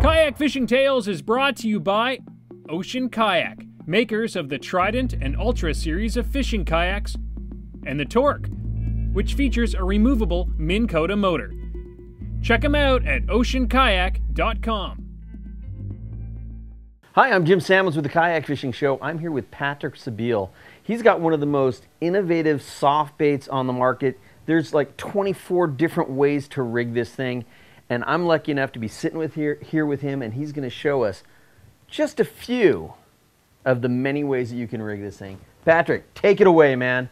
Kayak Fishing Tales is brought to you by Ocean Kayak, makers of the Trident and Ultra series of fishing kayaks, and the Torque, which features a removable Minn Kota motor. Check them out at oceankayak.com. Hi, I'm Jim Sammons with the Kayak Fishing Show. I'm here with Patrick Sebile. He's got one of the most innovative soft baits on the market. There's like 24 different ways to rig this thing, and I'm lucky enough to be sitting here with him, and he's going to show us just a few of the many ways that you can rig this thing. Patrick, take it away, man.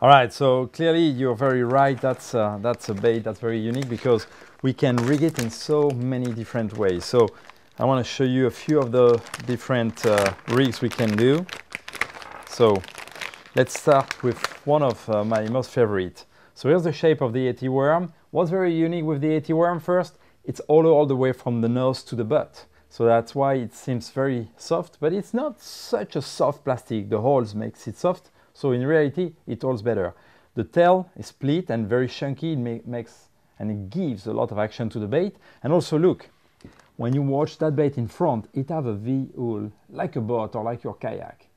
All right, so clearly you're very right. That's a bait that's very unique because we can rig it in so many different ways. So I want to show you a few of the different rigs we can do. So let's start with one of my most favorite. So here's the shape of the A.T worm. What's very unique with the A.T worm first, it's all the way from the nose to the butt. So that's why it seems very soft, but it's not such a soft plastic. The holes makes it soft, so in reality it holds better. The tail is split and very chunky. It gives a lot of action to the bait. And also look, when you watch that bait in front, it have a V-hull, like a boat or like your kayak.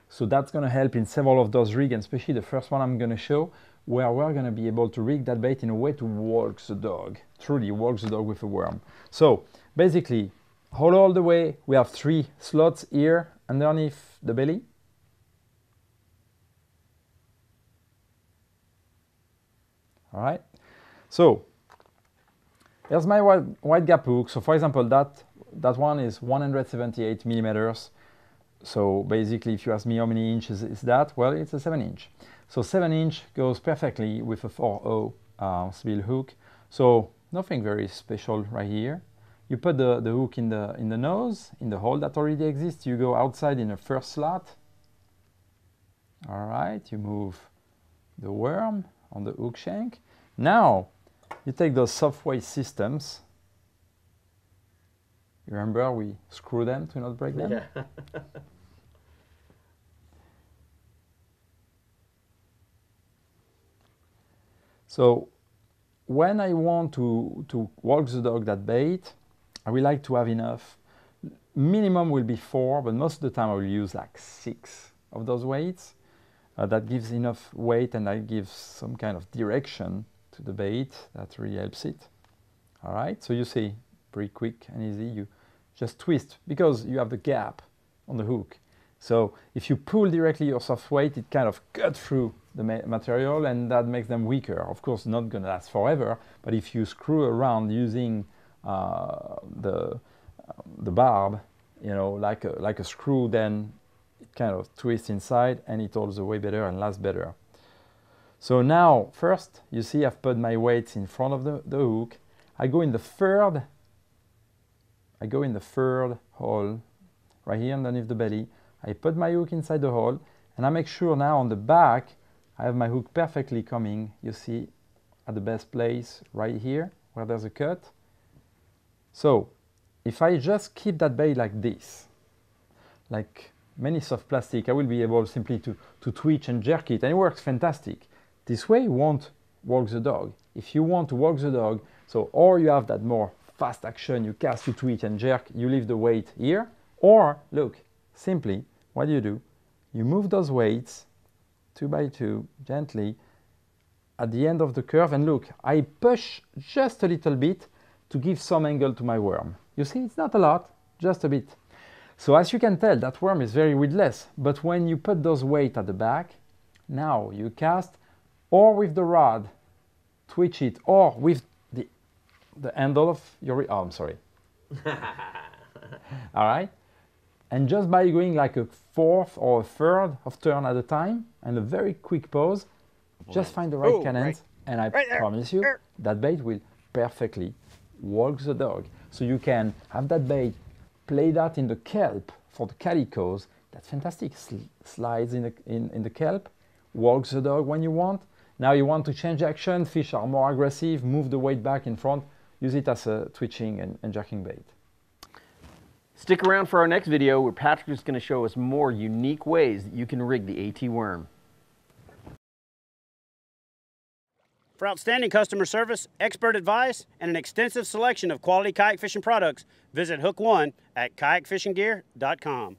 So that's going to help in several of those rigs, and especially the first one I'm going to show, where we're going to be able to rig that bait in a way to walk the dog, truly walk the dog with a worm. So basically, all the way, we have 3 slots here underneath the belly. All right, so here's my wide gap hook. So for example, that one is 178 millimeters. So basically, if you ask me how many inches is that, well, it's a 7-inch. So 7-inch goes perfectly with a 4.0 Sebile hook. So nothing very special right here. You put the hook in the nose, in the hole that already exists. You go outside in the first slot. All right, you move the worm on the hook shank. Now, you take those soft weight systems. You remember we screw them to not break them? Yeah. So, when I want to walk the dog that bait, I will like to have enough. Minimum will be 4, but most of the time I will use like 6 of those weights. That gives enough weight and that gives some kind of direction to the bait. That really helps it. All right, so you see, pretty quick and easy. You just twist because you have the gap on the hook. So if you pull directly your soft weight, it kind of cuts through the material and that makes them weaker. Of course, not going to last forever, but if you screw around using the barb, you know, like a screw, then it kind of twists inside and it holds way better and lasts better. So now, first, you see I've put my weights in front of the hook. I go in the third hole, right here underneath the belly. I put my hook inside the hole, and I make sure now on the back, I have my hook perfectly coming, you see, at the best place, right here, where there's a cut. So, if I just keep that bait like this, like many soft plastic, I will be able simply to twitch and jerk it, and it works fantastic. This way you won't walk the dog. If you want to walk the dog, so or you have that more fast action, you cast, you twitch and jerk, you leave the weight here, or look, simply, what do? You move those weights 2 by 2 gently at the end of the curve, and look, I push just a little bit to give some angle to my worm. You see, it's not a lot, just a bit. So as you can tell, that worm is very weedless, but when you put those weights at the back, now you cast or with the rod, twitch it, or with the handle of your, oh, I'm sorry. All right. And just by going like a 4th or a 3rd of turn at a time and a very quick pause, just find the right cadence, and I promise you that bait will perfectly walk the dog. So you can have that bait, play that in the kelp for the calicos. That's fantastic. Slides in the kelp, walks the dog when you want. Now you want to change action, fish are more aggressive, move the weight back in front, use it as a twitching and jerking bait. Stick around for our next video where Patrick is going to show us more unique ways that you can rig the A.T worm. For outstanding customer service, expert advice, and an extensive selection of quality kayak fishing products, visit Hook One at kayakfishinggear.com.